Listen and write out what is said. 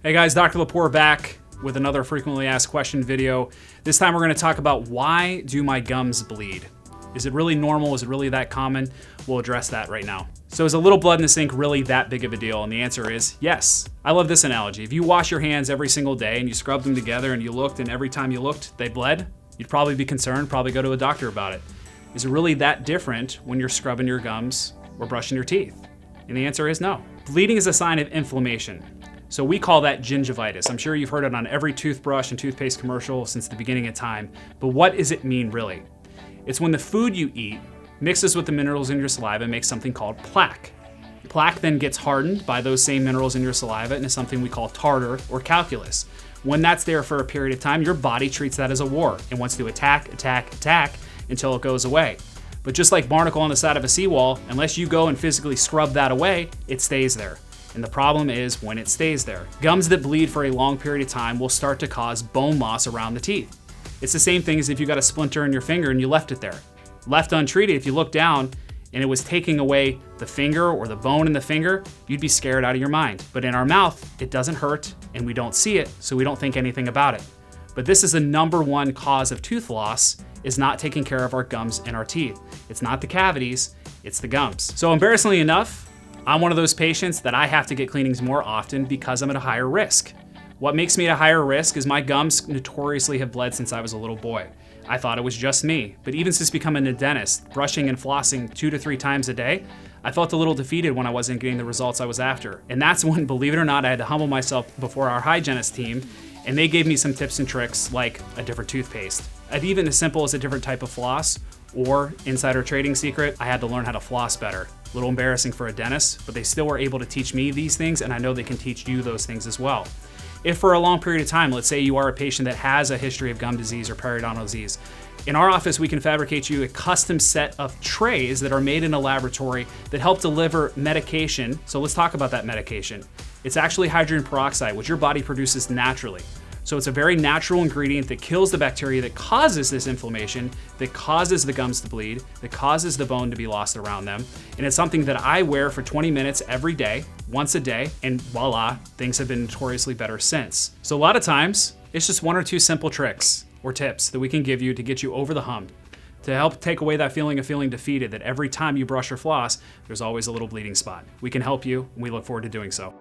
Hey guys, Dr. Lepore back with another frequently asked question video. This time we're going to talk about why do my gums bleed? Is it really normal? Is it really that common? We'll address that right now. So is a little blood in the sink really that big of a deal? And the answer is yes. I love this analogy. If you wash your hands every single day and you scrub them together and you looked and every time you looked they bled, you'd probably be concerned, probably go to a doctor about it. Is it really that different when you're scrubbing your gums or brushing your teeth? And the answer is no. Bleeding is a sign of inflammation. So we call that gingivitis. I'm sure you've heard it on every toothbrush and toothpaste commercial since the beginning of time. But what does it mean really? It's when the food you eat mixes with the minerals in your saliva and makes something called plaque. Plaque then gets hardened by those same minerals in your saliva into something we call tartar or calculus. When that's there for a period of time, your body treats that as a war and wants to attack until it goes away. But just like barnacle on the side of a seawall, unless you go and physically scrub that away, it stays there. And the problem is when it stays there. Gums that bleed for a long period of time will start to cause bone loss around the teeth. It's the same thing as if you got a splinter in your finger and you left it there. Left untreated, if you look down and it was taking away the finger or the bone in the finger, you'd be scared out of your mind. But in our mouth, it doesn't hurt and we don't see it, so we don't think anything about it. But this is the #1 cause of tooth loss, is not taking care of our gums and our teeth. It's not the cavities, it's the gums. So embarrassingly enough, I'm one of those patients that I have to get cleanings more often because I'm at a higher risk. What makes me at a higher risk is my gums notoriously have bled since I was a little boy. I thought it was just me, but even since becoming a dentist, brushing and flossing 2 to 3 times a day, I felt a little defeated when I wasn't getting the results I was after. And that's when, believe it or not, I had to humble myself before our hygienist team, and they gave me some tips and tricks like a different toothpaste. And even as simple as a different type of floss, or insider trading secret, I had to learn how to floss better. A little embarrassing for a dentist, but they still were able to teach me these things, and I know they can teach you those things as well. If for a long period of time, let's say you are a patient that has a history of gum disease or periodontal disease, in our office we can fabricate you a custom set of trays that are made in a laboratory that help deliver medication. So let's talk about that medication. It's actually hydrogen peroxide, which your body produces naturally. So it's a very natural ingredient that kills the bacteria that causes this inflammation, that causes the gums to bleed, that causes the bone to be lost around them. And it's something that I wear for 20 minutes every day, once a day, and voila, things have been notoriously better since. So a lot of times, it's just 1 or 2 simple tricks or tips that we can give you to get you over the hump, to help take away that feeling of feeling defeated, that every time you brush or floss, there's always a little bleeding spot. We can help you, and we look forward to doing so.